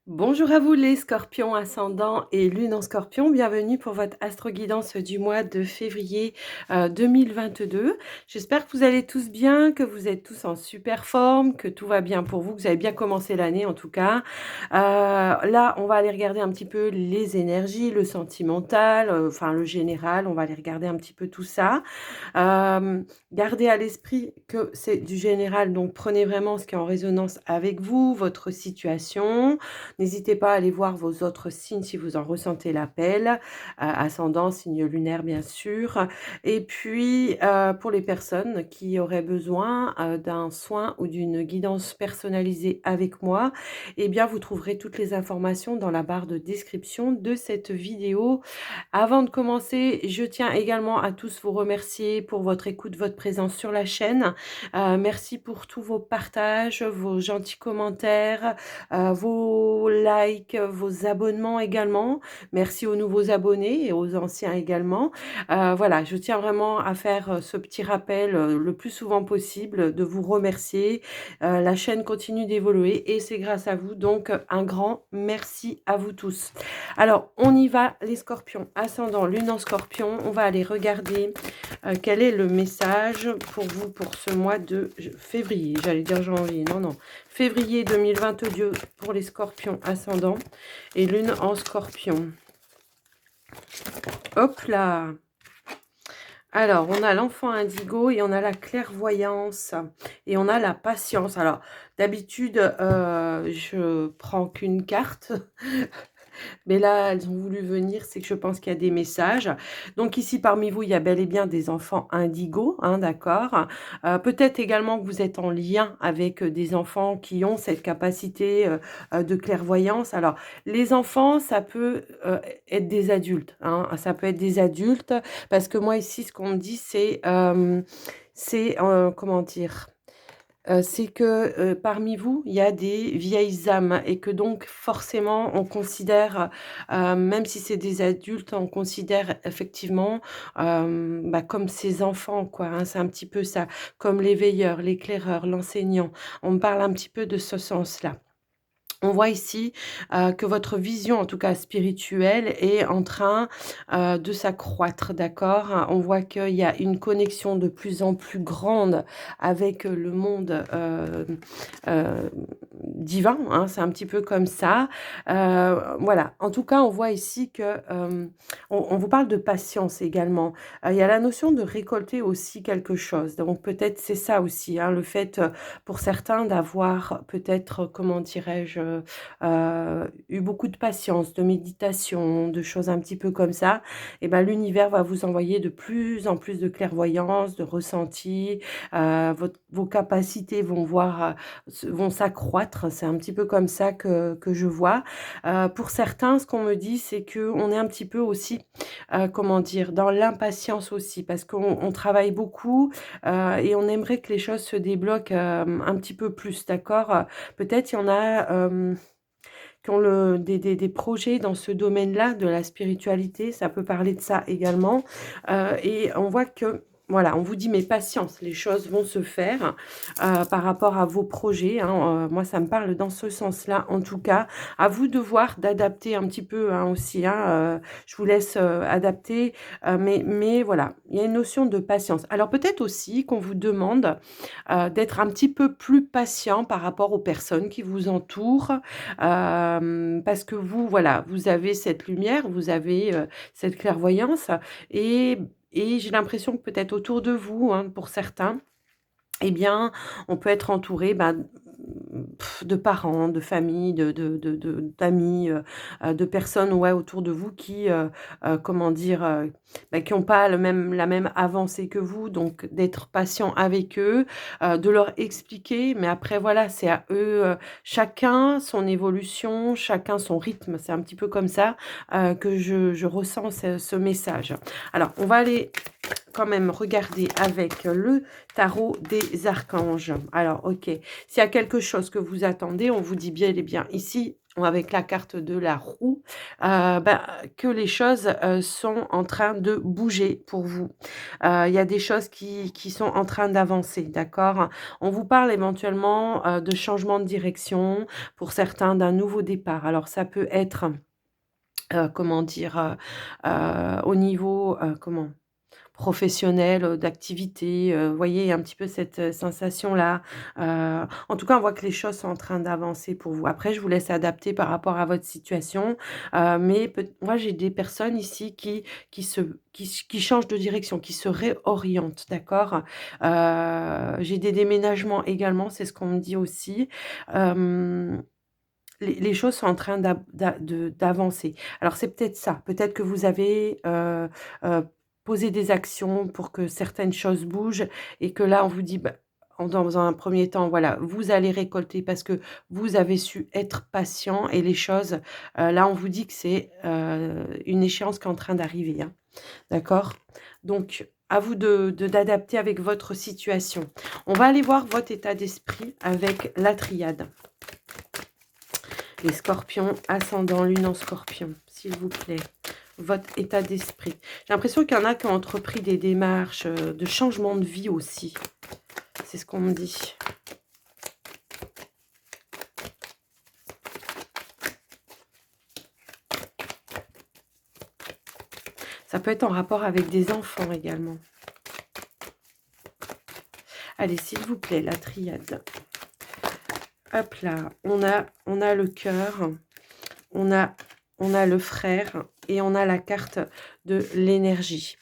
Bonjour à vous les scorpions ascendant et lune en scorpion, bienvenue pour votre astro-guidance du mois de février 2022. J'espère que vous allez tous bien, que vous êtes tous en super forme, que tout va bien pour vous, que vous avez bien commencé l'année en tout cas. Là, on va aller regarder un petit peu les énergies, le sentimental, enfin le général, on va aller regarder un petit peu tout ça. Euh, Gardez à l'esprit que c'est du général, donc prenez vraiment ce qui est en résonance avec vous, votre situation. N'hésitez pas à aller voir vos autres signes si vous en ressentez l'appel, ascendant, signe lunaire bien sûr. Et puis, pour les personnes qui auraient besoin d'un soin ou d'une guidance personnalisée avec moi, eh bien, vous trouverez toutes les informations dans la barre de description de cette vidéo. Avant de commencer, je tiens également à tous vous remercier pour votre écoute, votre présence sur la chaîne. Merci pour tous vos partages, vos gentils commentaires, vos likes, vos abonnements également. Merci aux nouveaux abonnés et aux anciens également. Voilà, je tiens vraiment à faire ce petit rappel le plus souvent possible, de vous remercier. La chaîne continue d'évoluer et c'est grâce à vous. Donc, un grand merci à vous tous. Alors, on y va, les scorpions. Ascendant, lune en scorpion. On va aller regarder quel est le message pour vous pour ce mois de février. J'allais dire janvier, non, non. Février 2022 pour les scorpions ascendants et lune en scorpion. Hop là. Alors, on a l'enfant indigo et on a la clairvoyance et on a la patience. Alors, d'habitude, je prends qu'une carte. Mais là, elles ont voulu venir, c'est que je pense qu'il y a des messages. Donc ici, parmi vous, il y a bel et bien des enfants indigos, hein, d'accord. Peut-être également que vous êtes en lien avec des enfants qui ont cette capacité de clairvoyance. Alors, les enfants, ça peut être des adultes, hein, ça peut être des adultes, parce que moi ici, ce qu'on me dit, comment dire, c'est que parmi vous, il y a des vieilles âmes et que donc forcément on considère, même si c'est des adultes, on considère effectivement comme ses enfants, quoi, hein, c'est un petit peu ça, comme l'éveilleur, l'éclaireur, l'enseignant. On me parle un petit peu de ce sens-là. On voit ici que votre vision, en tout cas spirituelle, est en train de s'accroître, d'accord? On voit qu'il y a une connexion de plus en plus grande avec le monde euh, divin, hein, c'est un petit peu comme ça. Voilà, en tout cas, on voit ici que on vous parle de patience également. Il y a la notion de récolter aussi quelque chose. Donc peut-être c'est ça aussi, hein, le fait pour certains d'avoir peut-être, comment dirais-je, eu beaucoup de patience, de méditation, de choses un petit peu comme ça, et ben l'univers va vous envoyer de plus en plus de clairvoyance, de ressenti, vos capacités vont s'accroître, c'est un petit peu comme ça que je vois. Pour certains, ce qu'on me dit, c'est qu'on est un petit peu aussi, comment dire, dans l'impatience aussi, parce qu'on travaille beaucoup et on aimerait que les choses se débloquent un petit peu plus, d'accord? Peut-être il y en a qui ont des projets dans ce domaine-là, de la spiritualité, ça peut parler de ça également. Et on voit que, voilà, on vous dit, mais patience, les choses vont se faire par rapport à vos projets, hein. Moi, ça me parle dans ce sens-là, en tout cas. À vous de voir, d'adapter un petit peu hein, aussi. Hein, je vous laisse adapter, mais voilà, il y a une notion de patience. Alors peut-être aussi qu'on vous demande d'être un petit peu plus patient par rapport aux personnes qui vous entourent, parce que vous, voilà, vous avez cette lumière, vous avez cette clairvoyance, et, et j'ai l'impression que peut-être autour de vous, hein, pour certains, eh bien, on peut être entouré de parents, de familles, d'amis, de personnes ouais, autour de vous qui, comment dire, qui n'ont pas la même avancée que vous, donc d'être patient avec eux, de leur expliquer, mais après voilà, c'est à eux, chacun son évolution, chacun son rythme, c'est un petit peu comme ça que je ressens ce message. Alors, on va aller quand même regarder avec le tarot des archanges. Alors, ok, s'il y a quelque chose que vous attendez, on vous dit bien et bien ici, ou avec la carte de la roue, que les choses, sont en train de bouger pour vous. Il y a des choses qui sont en train d'avancer, d'accord? On vous parle éventuellement, de changement de direction, pour certains d'un nouveau départ. Alors ça peut être, comment dire? Au niveau, comment? Professionnel, d'activité, vous voyez, il y a un petit peu cette, sensation-là. En tout cas, on voit que les choses sont en train d'avancer pour vous. Après, je vous laisse adapter par rapport à votre situation, mais moi, j'ai des personnes ici qui se qui changent de direction, qui se réorientent, d'accord? J'ai des déménagements également, c'est ce qu'on me dit aussi. Hem les choses sont en train d'avancer. Alors c'est peut-être ça, peut-être que vous avez, posé des actions pour que certaines choses bougent et que là on vous dit, bah, en dans un premier temps, voilà, vous allez récolter parce que vous avez su être patient et les choses, là on vous dit que c'est, une échéance qui est en train d'arriver, hein, d'accord? Donc à vous d'adapter avec votre situation. On va aller voir votre état d'esprit avec la triade. Les scorpions, ascendant lune en scorpion, s'il vous plaît, votre état d'esprit. J'ai l'impression qu'il y en a qui ont entrepris des démarches de changement de vie aussi. C'est ce qu'on me dit. Ça peut être en rapport avec des enfants également. Allez, s'il vous plaît, la triade. Hop là, on a le cœur, on a le frère et on a la carte de l'énergie.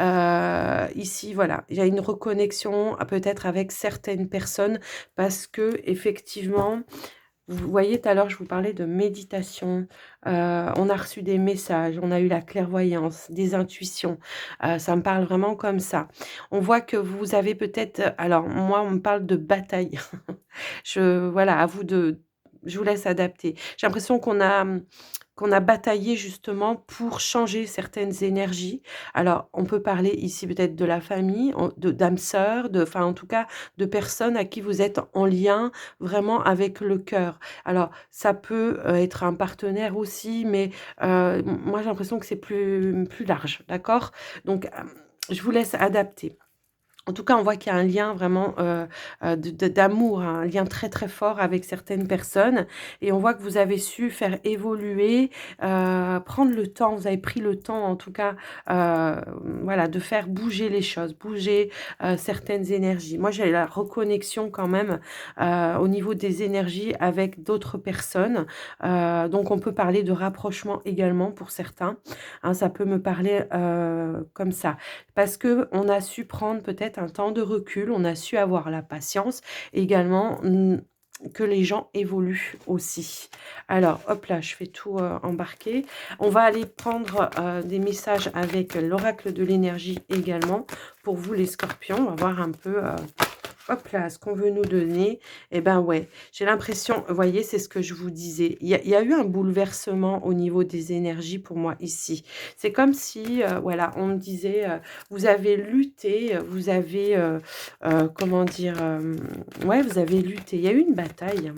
Ici, voilà, il y a une reconnexion, peut-être avec certaines personnes parce que effectivement, vous voyez, tout à l'heure, je vous parlais de méditation, on a reçu des messages, on a eu la clairvoyance, des intuitions, ça me parle vraiment comme ça. On voit que vous avez peut-être, alors moi, on me parle de bataille. Voilà, à vous de je vous laisse adapter. J'ai l'impression qu'on a bataillé justement pour changer certaines énergies. Alors, on peut parler ici peut-être de la famille, de d'âmes sœurs, enfin en tout cas de personnes à qui vous êtes en lien vraiment avec le cœur. Alors, ça peut, être un partenaire aussi, mais, moi j'ai l'impression que c'est plus large, d'accord? Donc, je vous laisse adapter. En tout cas, on voit qu'il y a un lien vraiment, d'amour, un lien très, très fort avec certaines personnes et on voit que vous avez su faire évoluer, prendre le temps. Vous avez pris le temps en tout cas, voilà, de faire bouger les choses, bouger, certaines énergies. Moi, j'ai la reconnexion quand même, au niveau des énergies avec d'autres personnes, donc on peut parler de rapprochement également pour certains, hein. Ça peut me parler, comme ça. Parce que on a su prendre peut-être un temps de recul, on a su avoir la patience, également, que les gens évoluent aussi. Alors hop là, je fais tout, embarquer. On va aller prendre, des messages avec l'oracle de l'énergie également, pour vous les scorpions. On va voir un peu, hop là, ce qu'on veut nous donner. Et ben ouais, j'ai l'impression, vous voyez, c'est ce que je vous disais. Il y a eu un bouleversement au niveau des énergies pour moi ici. C'est comme si, voilà, on me disait, vous avez lutté, vous avez, comment dire? Ouais, vous avez lutté. Il y a eu une bataille.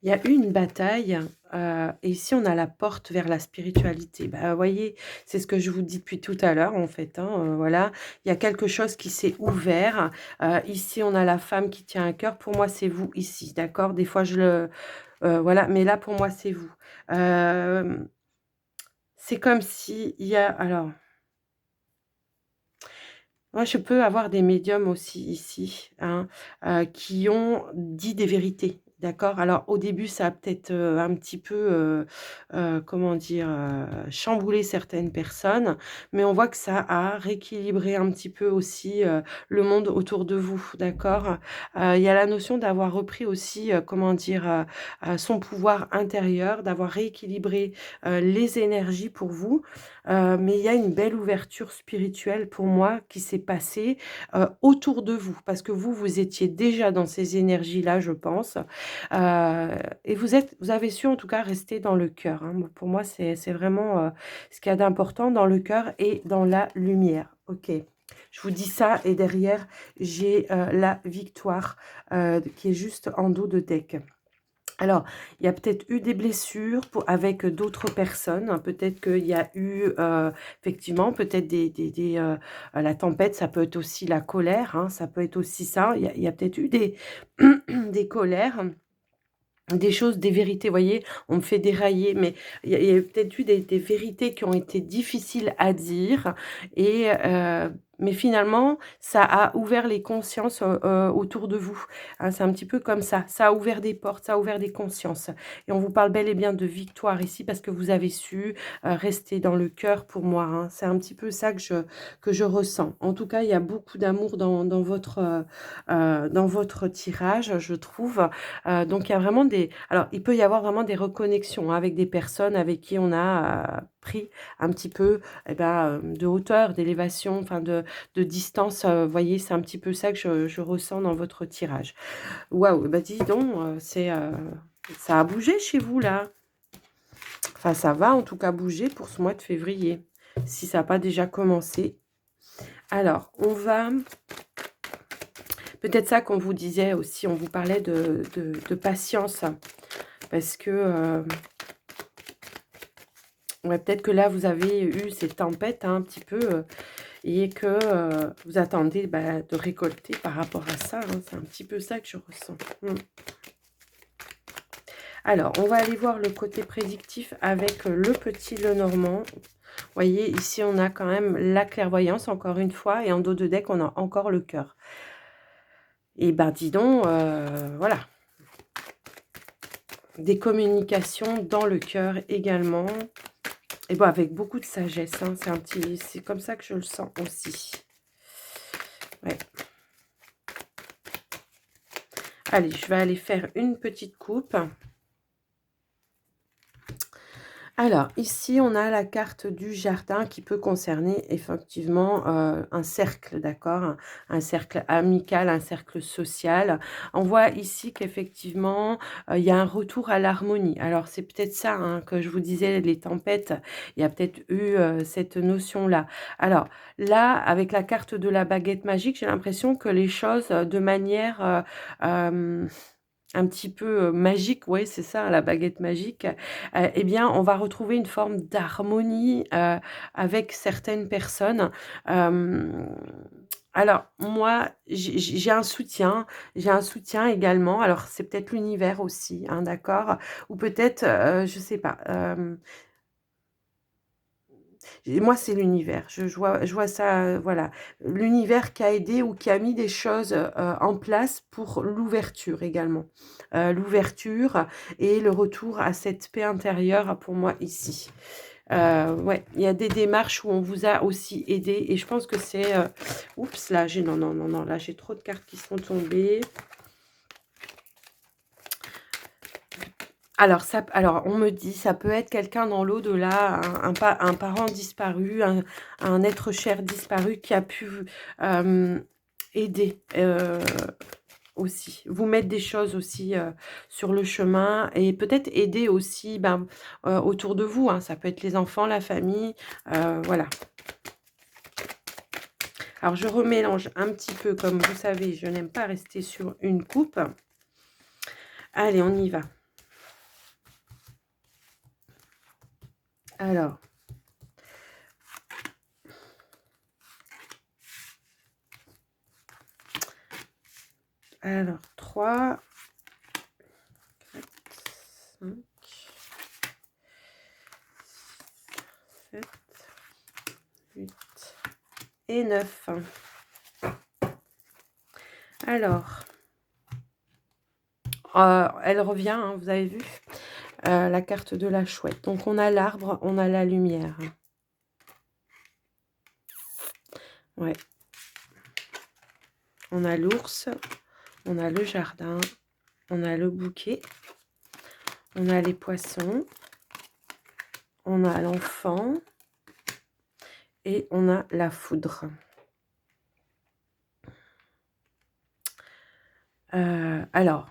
Il y a eu une bataille, et ici on a la porte vers la spiritualité. Bah, vous voyez, c'est ce que je vous dis depuis tout à l'heure en fait, hein, voilà. Il y a quelque chose qui s'est ouvert. Ici on a la femme qui tient un cœur. Pour moi, c'est vous ici, d'accord? Des fois je le voilà, mais là pour moi, c'est vous. Hem, c'est comme si il y a alors, moi je peux avoir des médiums aussi ici, hein, qui ont dit des vérités, d'accord? Alors au début, ça a peut-être, un petit peu, comment dire? Chamboulé certaines personnes, mais on voit que ça a rééquilibré un petit peu aussi, le monde autour de vous, d'accord? Il y a la notion d'avoir repris aussi, comment dire? Son pouvoir intérieur, d'avoir rééquilibré, les énergies pour vous, mais il y a une belle ouverture spirituelle pour moi qui s'est passée, autour de vous. Parce que vous, vous étiez déjà dans ces énergies-là, je pense, et vous avez su en tout cas rester dans le cœur, hein. Moi pour moi, c'est vraiment, ce qu'il y a d'important dans le cœur et dans la lumière. OK. Je vous dis ça et derrière, j'ai, la victoire, qui est juste en dos de deck. Alors, il y a peut-être eu des blessures avec d'autres personnes, hein. Peut-être qu'il y a eu, effectivement, peut-être la tempête, ça peut être aussi la colère, hein, ça peut être aussi ça. Il y a peut-être eu des des colères. Des choses, des vérités, vous voyez? On me fait dérailler, mais il y a peut-être eu des vérités qui ont été difficiles à dire et mais finalement, ça a ouvert les consciences, autour de vous. Hein, c'est un petit peu comme ça. Ça a ouvert des portes, ça a ouvert des consciences et on vous parle bel et bien de victoire ici parce que vous avez su, rester dans le cœur pour moi, hein. C'est un petit peu ça que je ressens. En tout cas, il y a beaucoup d'amour dans votre tirage, je trouve. Donc il y a vraiment alors il peut y avoir vraiment des reconnexions, hein, avec des personnes avec qui on a, pris un petit peu, et ben, de hauteur, d'élévation, enfin de distance, vous voyez? C'est un petit peu ça que je ressens dans votre tirage. Waouh, bah, dis donc, ça a bougé chez vous là? Enfin ça va en tout cas bouger pour ce mois de février, si ça n'a pas déjà commencé. Alors on va peut-être ça qu'on vous disait aussi, on vous parlait de patience. Parce que, ouais, peut-être que là, vous avez eu ces tempêtes, hein, un petit peu, et que, vous attendez, bah, de récolter par rapport à ça, hein. C'est un petit peu ça que je ressens. Mmh. Alors, on va aller voir le côté prédictif avec le petit Lenormand. Vous voyez, ici, on a quand même la clairvoyance, encore une fois, et en dos de deck, on a encore le cœur. Et ben, dis donc, voilà. Des communications dans le cœur également. Et bon, avec beaucoup de sagesse, hein, c'est comme ça que je le sens aussi. Ouais. Allez, je vais aller faire une petite coupe. Alors, ici, on a la carte du jardin qui peut concerner effectivement un cercle, d'accord? Un cercle amical, un cercle social. On voit ici qu'effectivement, il y a un retour à l'harmonie. Alors, c'est peut-être ça, hein, que je vous disais, les tempêtes, il y a peut-être eu cette notion-là. Alors, là, avec la carte de la baguette magique, j'ai l'impression que les choses, de manière un petit peu, magique, ouais, c'est ça, la baguette magique, et bien, on va retrouver une forme d'harmonie, avec certaines personnes. Hem, alors moi, j'ai un soutien également. Alors c'est peut-être l'univers aussi, hein, d'accord? Ou peut-être, je sais pas, et moi, c'est l'univers. Je vois ça, voilà. L'univers qui a aidé ou qui a mis des choses, en place pour l'ouverture également. L'ouverture et le retour à cette paix intérieure pour moi ici. Ouais, il y a des démarches où on vous a aussi aidé et je pense que c'est, oups, là, non, non, non, non, là, j'ai trop de cartes qui sont tombées. Alors on me dit, ça peut être quelqu'un dans l'au-delà, un parent disparu, un être cher disparu qui a pu, aider, aussi. Vous mettre des choses aussi, sur le chemin et peut-être aider aussi, ben, autour de vous, hein. Ça peut être les enfants, la famille, voilà. Alors je remélange un petit peu, comme vous savez, je n'aime pas rester sur une coupe. Allez, on y va. Alors, 3, 4, 5, 7, 8 et 9. Alors, elle revient, hein, vous avez vu? La carte de la chouette. Donc on a l'arbre, on a la lumière. Ouais. On a l'ours, on a le jardin, on a le bouquet, on a les poissons, on a l'enfant et on a la foudre. Alors,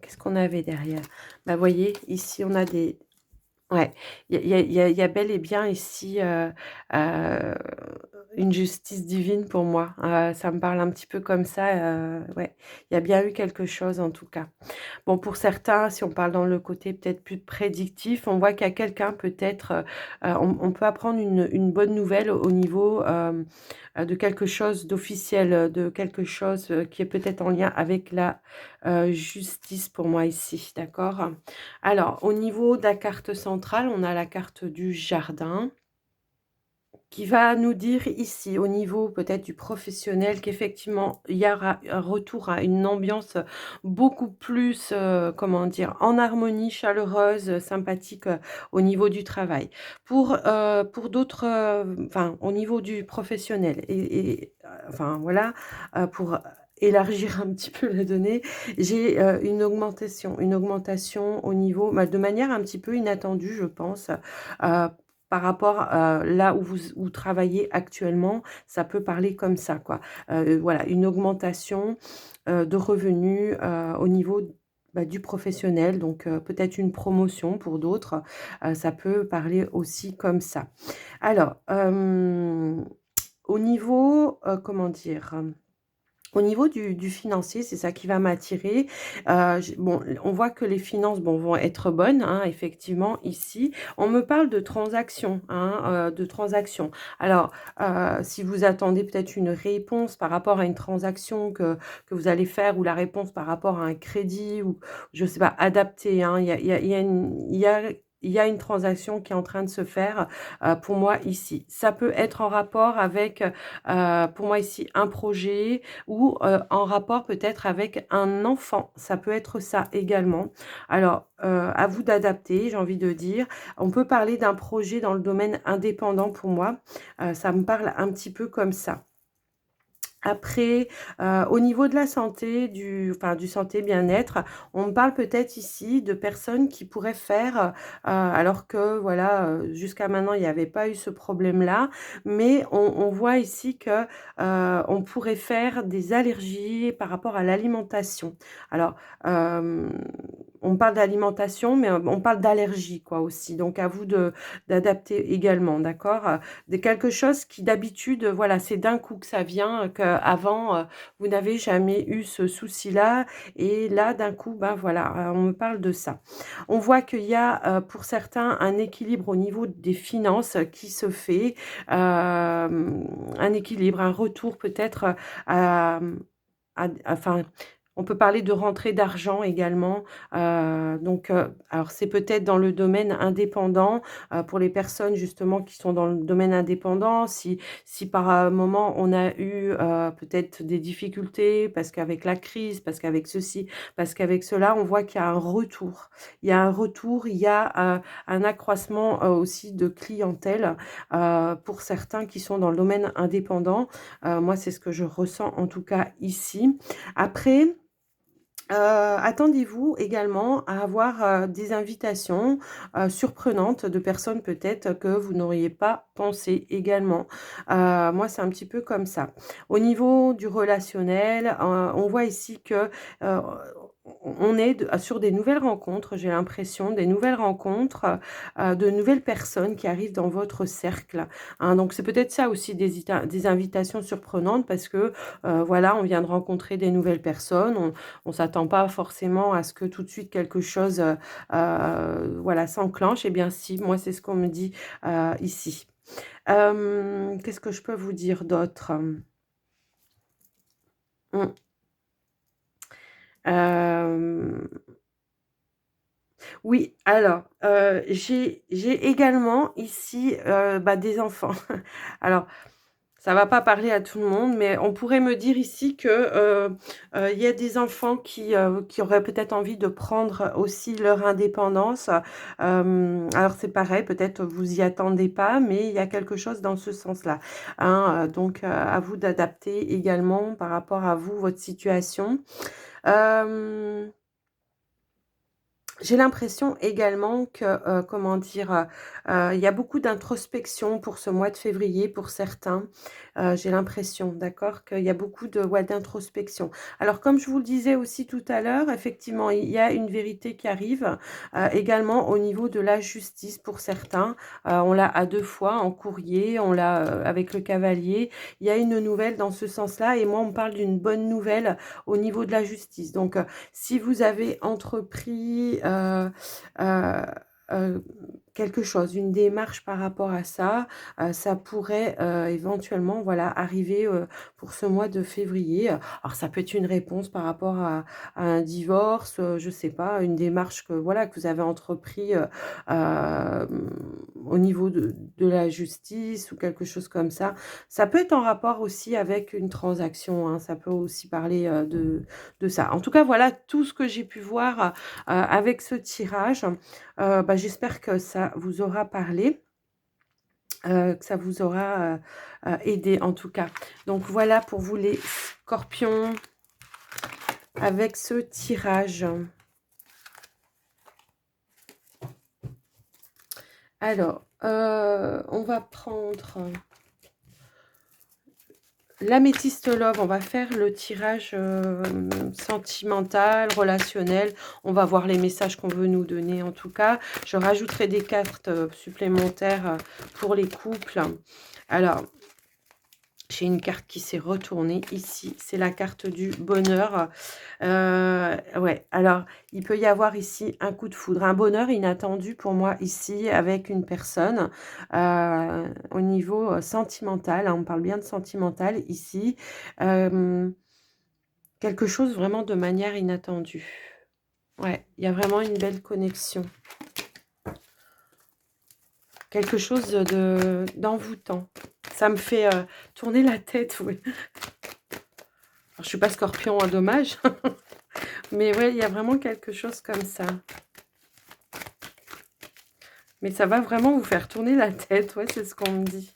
qu'est-ce qu'on avait derrière? Bah, voyez, ici, on a des ouais, il y a bel et bien ici, une justice divine pour moi. Ça me parle un petit peu comme ça, ouais. Il y a bien eu quelque chose en tout cas. Bon, pour certains, si on parle dans le côté peut-être plus prédictif, on voit qu'il y a quelqu'un peut-être, on peut apprendre une bonne nouvelle au niveau, de quelque chose d'officiel, de quelque chose, qui est peut-être en lien avec la, justice pour moi ici, d'accord? Alors au niveau de la carte centrale, on a la carte du jardin qui va nous dire ici, au niveau peut-être du professionnel, qu'effectivement, il y aura un retour à une ambiance beaucoup plus, comment dire? En harmonie, chaleureuse, sympathique, au niveau du travail. Pour d'autres, enfin, au niveau du professionnel enfin voilà, pour élargir un petit peu les données, j'ai, une augmentation au niveau, bah, de manière un petit peu inattendue, je pense, par rapport, là où vous travaillez actuellement, ça peut parler comme ça, quoi. Voilà, une augmentation, de revenus, au niveau, bah, du professionnel, donc peut-être une promotion pour d'autres, ça peut parler aussi comme ça. Alors, au niveau, comment dire? Au niveau du financier, c'est ça qui va m'attirer. J bon, on voit que les finances, bon, vont être bonnes, hein, effectivement, ici. On me parle de transactions, hein, de transactions. Alors, si vous attendez peut-être une réponse par rapport à une transaction que vous allez faire, ou la réponse par rapport à un crédit, ou je sais pas, adapté, hein. Il y a une transaction qui est en train de se faire, pour moi ici. Ça peut être en rapport avec, pour moi ici, un projet, ou en rapport peut-être avec un enfant, ça peut être ça également. Alors, à vous d'adapter, j'ai envie de dire. On peut parler d'un projet dans le domaine indépendant pour moi, ça me parle un petit peu comme ça. Après, au niveau de la santé, du santé bien-être, on me parle peut-être ici de personnes qui pourraient faire, alors que voilà, jusqu'à maintenant il n'y avait pas eu ce problème-là, mais on voit ici que, on pourrait faire des allergies par rapport à l'alimentation. Alors, hem, on parle d'alimentation, mais, on parle d'allergie quoi aussi, donc à vous de d'adapter également, d'accord? De quelque chose qui d'habitude, voilà, c'est d'un coup que ça vient, qu'avant, vous n'avez jamais eu ce souci-là, et là, d'un coup, ben, voilà, on me parle de ça. On voit qu'il y a, pour certains, un équilibre au niveau des finances qui se fait, un équilibre, un retour peut-être, à, enfin, on peut parler de rentrée d'argent également, donc alors c'est peut-être dans le domaine indépendant, pour les personnes justement qui sont dans le domaine indépendant. Si par, moment on a eu, peut-être des difficultés parce qu'avec la crise, parce qu'avec ceci, parce qu'avec cela, on voit qu'il y a un retour. Il y a un retour, il y a, un accroissement, aussi de clientèle, pour certains qui sont dans le domaine indépendant. Moi, c'est ce que je ressens en tout cas ici. Après, attendez-vous également à avoir, des invitations, surprenantes de personnes peut-être que vous n'auriez pas pensé également. Moi, c'est un petit peu comme ça. Au niveau du relationnel, on voit ici que, heu, on est sur des nouvelles rencontres, j'ai l'impression, des nouvelles rencontres, de nouvelles personnes qui arrivent dans votre cercle, hein. Donc c'est peut-être ça aussi, des invitations surprenantes, parce que, voilà, on vient de rencontrer des nouvelles personnes, on s'attend pas forcément à ce que tout de suite quelque chose, voilà, s'enclenche. Eh bien si, moi c'est ce qu'on me dit, ici. Qu'est-ce que je peux vous dire d'autre? Mmh, hem, oui, alors, j'ai également ici, bah, des enfants. Alors, ça va pas parler à tout le monde, mais on pourrait me dire ici que, il y a des enfants qui auraient peut-être envie de prendre aussi leur indépendance. Alors c'est pareil, peut-être vous y attendez pas, mais il y a quelque chose dans ce sens-là, hein, donc à vous d'adapter également par rapport à vous, votre situation. Hem J'ai l'impression également que, comment dire? Il y a beaucoup d'introspection pour ce mois de février pour certains. J'ai l'impression, d'accord? Qu'il y a beaucoup de ouais, d'introspection. Alors comme je vous le disais aussi tout à l'heure, effectivement, il y a une vérité qui arrive, également au niveau de la justice pour certains. On l'a à 2 fois en courrier, on l'a, avec le cavalier. Il y a une nouvelle dans ce sens-là et moi on me parle d'une bonne nouvelle au niveau de la justice. Donc, si vous avez entrepris, heu heu, quelque chose, une démarche par rapport à ça, ça pourrait, éventuellement, voilà, arriver, pour ce mois de février. Alors ça peut être une réponse par rapport à un divorce, je sais pas, une démarche que, voilà, que vous avez entrepris, au niveau de la justice ou quelque chose comme ça. Ça peut être en rapport aussi avec une transaction, hein, ça peut aussi parler, de ça. En tout cas, voilà tout ce que j'ai pu voir, avec ce tirage. Bah, j'espère que ça vous aura parlé, que ça vous aura, aidé en tout cas. Donc voilà pour vous les scorpions avec ce tirage. Alors, on va prendre l'améthyste love, on va faire le tirage, sentimental, relationnel. On va voir les messages qu'on veut nous donner en tout cas. Je rajouterai des cartes, supplémentaires, pour les couples. Alors, j'ai une carte qui s'est retournée ici, c'est la carte du bonheur. Ouais, alors il peut y avoir ici un coup de foudre, un bonheur inattendu pour moi ici avec une personne, au niveau, sentimental, hein, on parle bien de sentimental ici. Hem, quelque chose vraiment de manière inattendue. Ouais, il y a vraiment une belle connexion. Quelque chose de d'envoûtant. Ça me fait, tourner la tête, oui. Alors je suis pas scorpion, hein, dommage. Mais ouais, il y a vraiment quelque chose comme ça. Mais ça va vraiment vous faire tourner la tête, ouais, c'est ce qu'on me dit.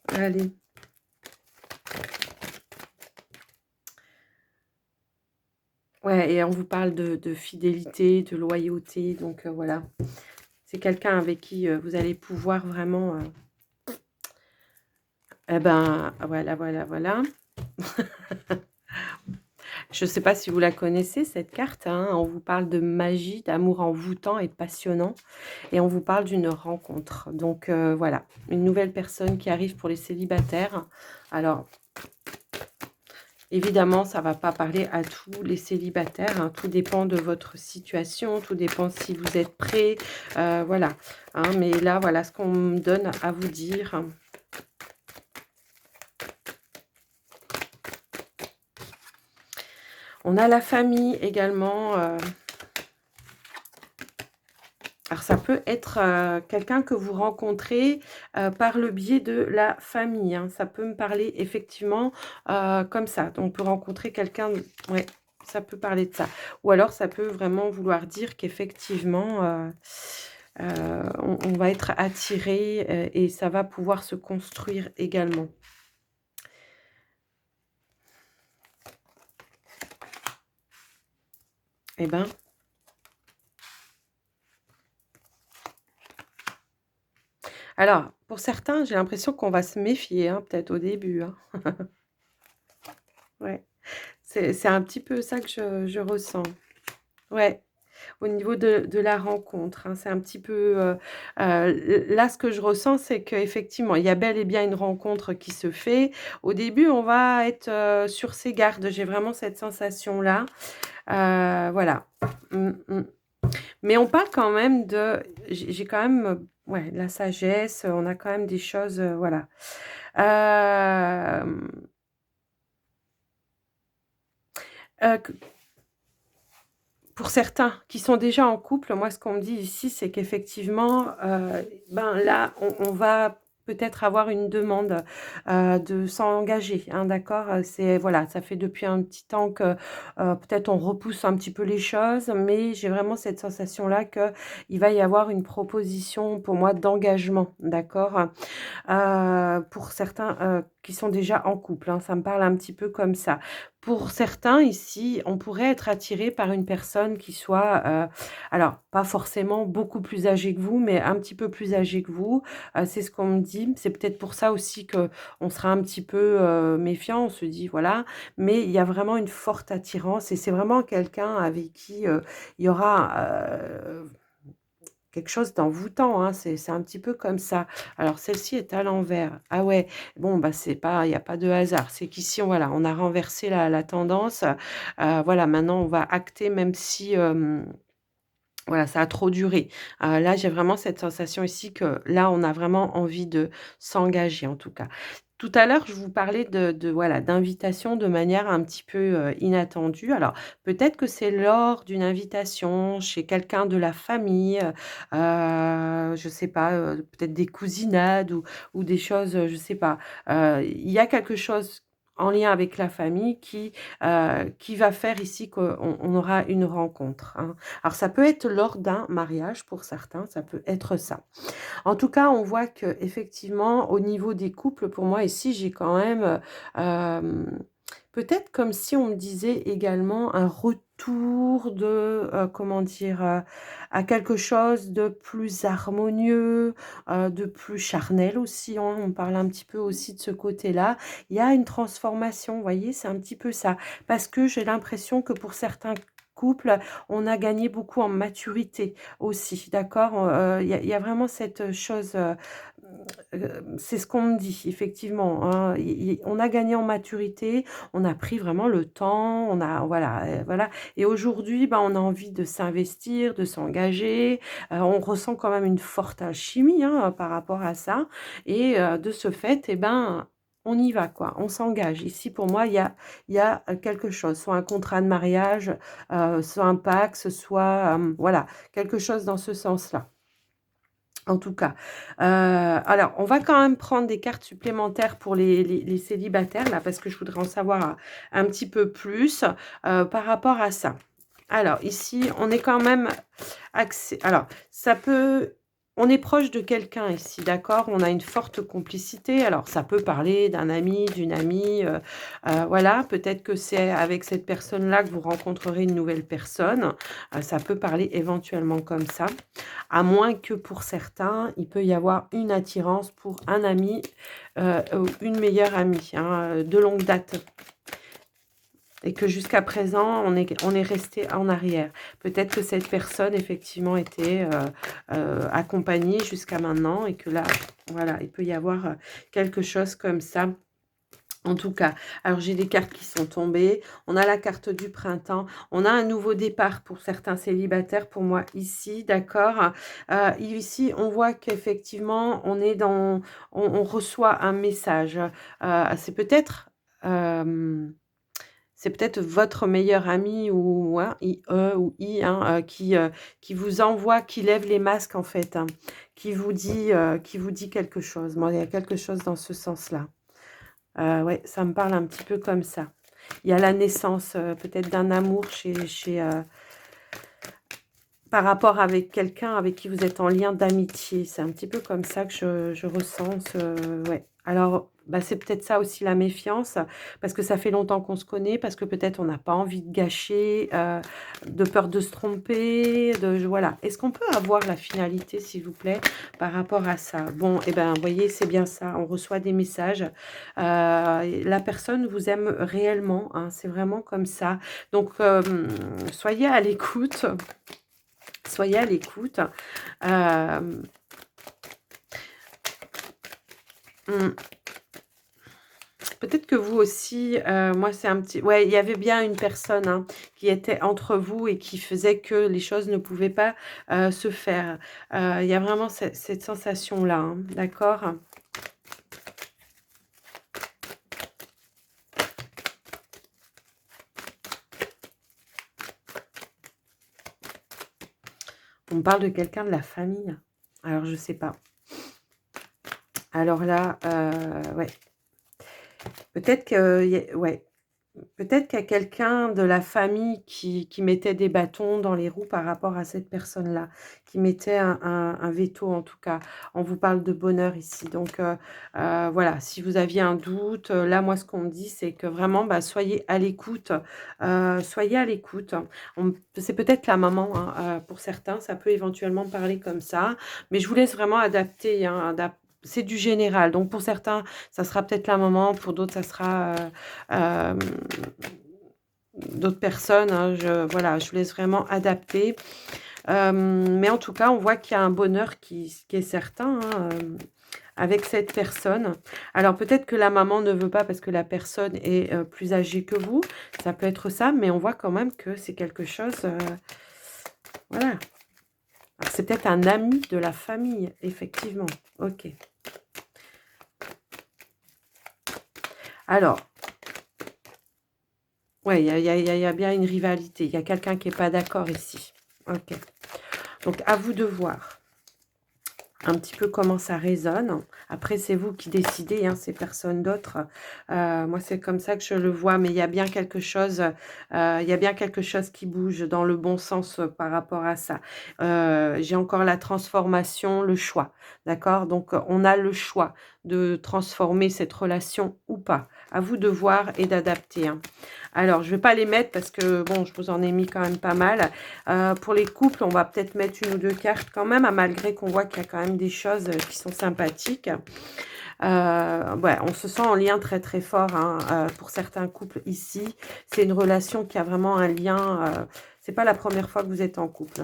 Allez. Ouais et on vous parle de fidélité, de loyauté, donc voilà. C'est quelqu'un avec qui, vous allez pouvoir vraiment, et ben, voilà, voilà, voilà. Je ne sais pas si vous la connaissez cette carte, hein, on vous parle de magie, d'amour envoûtant et passionnant et on vous parle d'une rencontre. Donc voilà, une nouvelle personne qui arrive pour les célibataires. Alors évidemment, ça ne va pas parler à tous les célibataires, hein, tout dépend de votre situation, tout dépend si vous êtes prêt, voilà, hein, mais là, voilà ce qu'on me donne à vous dire. On a la famille également, alors ça peut être, quelqu'un que vous rencontrez, par le biais de la famille, hein. Ça peut me parler effectivement, comme ça. Donc on peut rencontrer quelqu'un de ouais, ça peut parler de ça. Ou alors ça peut vraiment vouloir dire qu'effectivement, on va être attiré, et ça va pouvoir se construire également. Eh ben, alors pour certains, j'ai l'impression qu'on va se méfier, hein, peut-être au début, hein. Ouais, c'est un petit peu ça que je ressens. Ouais. Au niveau de la rencontre, hein, c'est un petit peu, là, ce que je ressens, c'est qu'effectivement, il y a bel et bien une rencontre qui se fait. Au début, on va être, sur ses gardes. J'ai vraiment cette sensation-là, voilà. Mmh mh. Mais on parle quand même de j'ai quand même, ouais, de la sagesse, on a quand même des choses, voilà. Hem, que pour certains qui sont déjà en couple, moi, ce qu'on me dit ici, c'est qu'effectivement, ben, là, on va peut-être avoir une demande, de s'engager, hein, d'accord? C'est voilà, ça fait depuis un petit temps que, peut-être on repousse un petit peu les choses, mais j'ai vraiment cette sensation-là qu'il va y avoir une proposition pour moi d'engagement, d'accord? Pour certains, qui sont déjà en couple, hein, ça me parle un petit peu comme ça. Pour certains ici, on pourrait être attiré par une personne qui soit, alors pas forcément beaucoup plus âgée que vous, mais un petit peu plus âgée que vous. C'est ce qu'on me dit. C'est peut-être pour ça aussi que on sera un petit peu, méfiant. On se dit voilà, mais il y a vraiment une forte attirance et c'est vraiment quelqu'un avec qui, il y aura, quelque chose d'envoûtant, hein, c'est un petit peu comme ça. Alors celle-ci est à l'envers. Ah ouais, bon, bah, c'est pas il y a pas de hasard. C'est qu'ici, voilà, on a renversé la tendance. Voilà, maintenant on va acter même si, voilà, ça a trop duré. Là, j'ai vraiment cette sensation ici que là, on a vraiment envie de s'engager, en tout cas. Tout à l'heure, je vous parlais de voilà, d'invitation de manière un petit peu, inattendue. Alors, peut-être que c'est lors d'une invitation chez quelqu'un de la famille, je sais pas, peut-être des cousinades ou des choses, je sais pas. Il y a quelque chose en lien avec la famille qui va faire ici qu'on aura une rencontre, hein. Alors ça peut être lors d'un mariage pour certains, ça peut être ça. En tout cas, on voit que effectivement, au niveau des couples, pour moi ici, j'ai quand même, peut-être comme si on me disait également un retour de, comment dire? À quelque chose de plus harmonieux, de plus charnel aussi, hein. On parle un petit peu aussi de ce côté-là. Il y a une transformation, vous voyez? C'est un petit peu ça. Parce que j'ai l'impression que pour certains couples, on a gagné beaucoup en maturité aussi, d'accord? Il y a vraiment cette chose, c'est ce qu'on me dit effectivement, hein. I On a gagné en maturité, on a pris vraiment le temps, on a voilà, voilà et aujourd'hui, bah, on a envie de s'investir, de s'engager, on ressent quand même une forte alchimie, hein, par rapport à ça et de ce fait et ben, on y va quoi, on s'engage. Ici pour moi, il y a, quelque chose, soit un contrat de mariage, soit un Pacs, soit, voilà, quelque chose dans ce sens-là. En tout cas, alors on va quand même prendre des cartes supplémentaires pour les célibataires là, parce que je voudrais en savoir un petit peu plus, par rapport à ça. Alors ici, on est quand même axé alors ça peut on est proche de quelqu'un ici, d'accord? On a une forte complicité. Alors ça peut parler d'un ami, d'une amie, voilà. Peut-être que c'est avec cette personne-là que vous rencontrerez une nouvelle personne. Ça peut parler éventuellement comme ça. À moins que pour certains, il peut y avoir une attirance pour un ami, ou une meilleure amie, hein, de longue date et que jusqu'à présent, on est resté en arrière. Peut-être que cette personne effectivement était, accompagnée jusqu'à maintenant et que là, voilà, il peut y avoir, quelque chose comme ça. En tout cas, alors j'ai des cartes qui sont tombées. On a la carte du printemps. On a un nouveau départ pour certains célibataires, pour moi ici, d'accord. Ici, on voit qu'effectivement, on reçoit un message. C'est peut-être, c'est peut-être votre meilleur ami ou hein, ou I, hein, qui vous envoie, qui lève les masques en fait, hein, qui vous dit quelque chose. Moi, il y a quelque chose dans ce sens-là. Ouais, ça me parle un petit peu comme ça. Il y a la naissance, peut-être d'un amour par rapport avec quelqu'un avec qui vous êtes en lien d'amitié. C'est un petit peu comme ça que je ressens ouais. Alors, bah, c'est peut-être ça aussi la méfiance, parce que ça fait longtemps qu'on se connaît, parce que peut-être on n'a pas envie de gâcher, de peur de se tromper, voilà. Est-ce qu'on peut avoir la finalité, s'il vous plaît, par rapport à ça? Bon, et ben, vous voyez, c'est bien ça, on reçoit des messages, la personne vous aime réellement, hein, c'est vraiment comme ça. Donc, soyez à l'écoute. Soyez à l'écoute. Hem, mmh, peut-être que vous aussi, moi c'est un petit ouais, il y avait bien une personne, hein, qui était entre vous et qui faisait que les choses ne pouvaient pas, se faire. Il y a vraiment cette sensation-là, hein, d'accord? On parle de quelqu'un de la famille. Alors je sais pas. Alors là, ouais, peut-être que y a ouais. Peut-être qu'il y a quelqu'un de la famille qui mettait des bâtons dans les roues par rapport à cette personne-là, qui mettait un veto en tout cas. On vous parle de bonheur ici donc voilà, si vous aviez un doute, là moi ce qu'on me dit c'est que vraiment, bah, soyez à l'écoute, soyez à l'écoute. C'est peut-être la maman, hein, pour certains, ça peut éventuellement parler comme ça, mais je vous laisse vraiment adapter, hein, c'est du général donc pour certains, ça sera peut-être la maman, pour d'autres ça sera, hem d'autres personnes, hein, voilà, je vous laisse vraiment adapter. Mais en tout cas, on voit qu'il y a un bonheur qui est certain, hein, avec cette personne. Alors peut-être que la maman ne veut pas parce que la personne est, plus âgée que vous, ça peut être ça, mais on voit quand même que c'est quelque chose, voilà. Alors c'est peut-être un ami de la famille, effectivement. OK. Alors, ouais, il y a bien une rivalité. Il y a quelqu'un qui est pas d'accord ici. OK. Donc à vous de voir un petit peu comment ça résonne. Après, c'est vous qui décidez, hein, c'est personne d'autre. Moi, c'est comme ça que je le vois, mais il y a bien quelque chose, il y a bien quelque chose qui bouge dans le bon sens, par rapport à ça. J'ai encore la transformation, le choix, d'accord? Donc, on a le choix de transformer cette relation ou pas. À vous de voir et d'adapter, hein. Alors, je vais pas les mettre parce que bon, je vous en ai mis quand même pas mal. Pour les couples, on va peut-être mettre une ou 2 cartes quand même, malgré qu'on voit qu'il y a quand même des choses, qui sont sympathiques. Ouais, on se sent en lien très, très fort, hein, pour certains couples ici. C'est une relation qui a vraiment un lien, c'est pas la première fois que vous êtes en couple.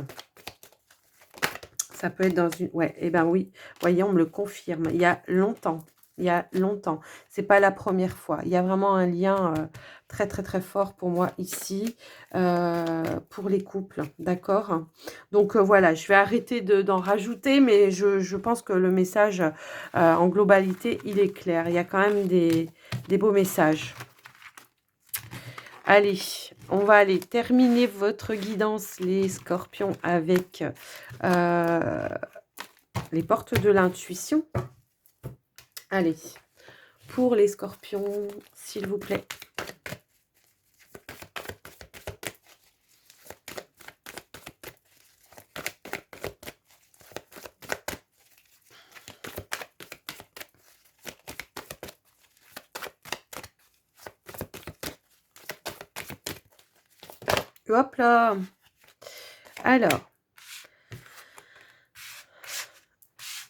Ça peut être dans une ouais, eh ben oui, voyez, on me le confirme. Il y a longtemps, il y a longtemps. C'est pas la première fois. Il y a vraiment un lien, très, très, très fort pour moi ici, pour les couples, d'accord? Donc voilà, je vais arrêter d'en rajouter, mais je pense que le message, en globalité, il est clair. Il y a quand même des beaux messages. Allez, on va aller terminer votre guidance, les scorpions, avec, les portes de l'intuition. Allez, pour les scorpions, s'il vous plaît. Hop là! Alors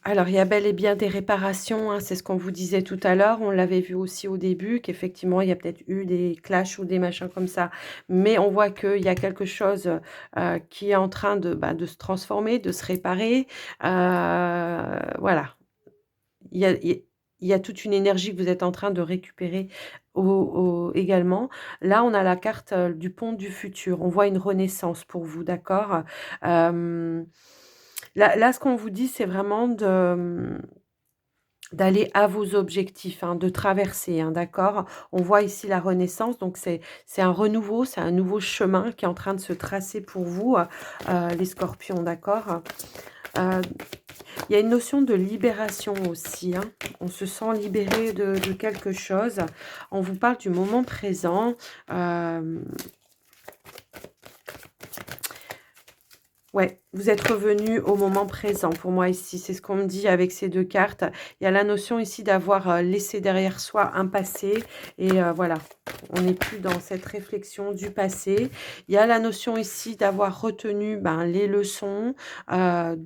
Alors, il y a bel et bien des réparations, hein, c'est ce qu'on vous disait tout à l'heure. On l'avait vu aussi au début, qu'effectivement, il y a peut-être eu des clashs ou des machins comme ça. Mais on voit qu'il y a quelque chose, qui est en train de se transformer, de se réparer. Voilà. Il y a il y a toute une énergie que vous êtes en train de récupérer également. Là, on a la carte, du pont du futur. On voit une renaissance pour vous, d'accord? Hem, là, ce qu'on vous dit, c'est vraiment d'aller à vos objectifs, hein, de traverser, hein, d'accord? On voit ici la renaissance, donc c'est un renouveau, c'est un nouveau chemin qui est en train de se tracer pour vous, les scorpions, d'accord? Heu, il y a une notion de libération aussi, hein. On se sent libéré de quelque chose. On vous parle du moment présent, hem Ouais, vous êtes revenu au moment présent pour moi ici, c'est ce qu'on me dit avec ces 2 cartes. Il y a la notion ici d'avoir, laissé derrière soi un passé et voilà, on n'est plus dans cette réflexion du passé. Il y a la notion ici d'avoir retenu, ben, les leçons, heu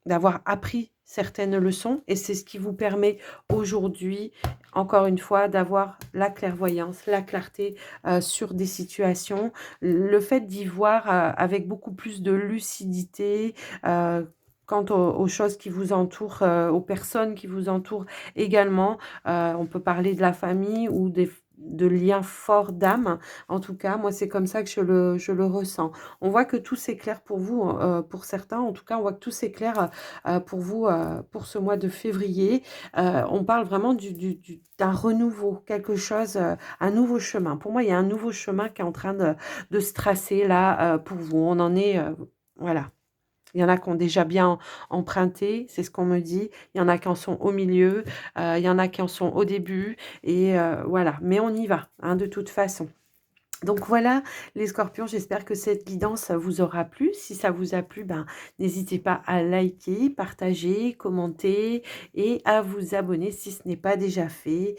d'avoir appris certaines leçons et c'est ce qui vous permet aujourd'hui, encore une fois, d'avoir la clairvoyance, la clarté, sur des situations. Le fait d'y voir, avec beaucoup plus de lucidité, quant aux choses qui vous entourent, aux personnes qui vous entourent également. On peut parler de la famille ou de liens forts d'âme. En tout cas, moi, c'est comme ça que je le ressens. On voit que tout s'éclaire pour vous, pour certains, en tout cas, on voit que tout s'éclaire, pour vous, pour ce mois de février. On parle vraiment d'un renouveau, quelque chose, un nouveau chemin. Pour moi, il y a un nouveau chemin qui est en train de se tracer là, pour vous. On en est, voilà. Il y en a qui ont déjà bien emprunté, c'est ce qu'on me dit. Il y en a qui en sont au milieu, il y en a qui en sont au début et voilà. Mais on y va, hein, de toute façon. Donc voilà les scorpions, j'espère que cette guidance vous aura plu. Si ça vous a plu, ben, n'hésitez pas à liker, partager, commenter et à vous abonner si ce n'est pas déjà fait.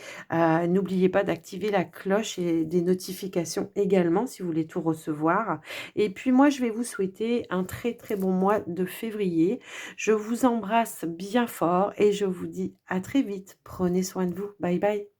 N'oubliez pas d'activer la cloche et des notifications également si vous voulez tout recevoir. Et puis moi, je vais vous souhaiter un très très bon mois de février. Je vous embrasse bien fort et je vous dis à très vite. Prenez soin de vous. Bye bye.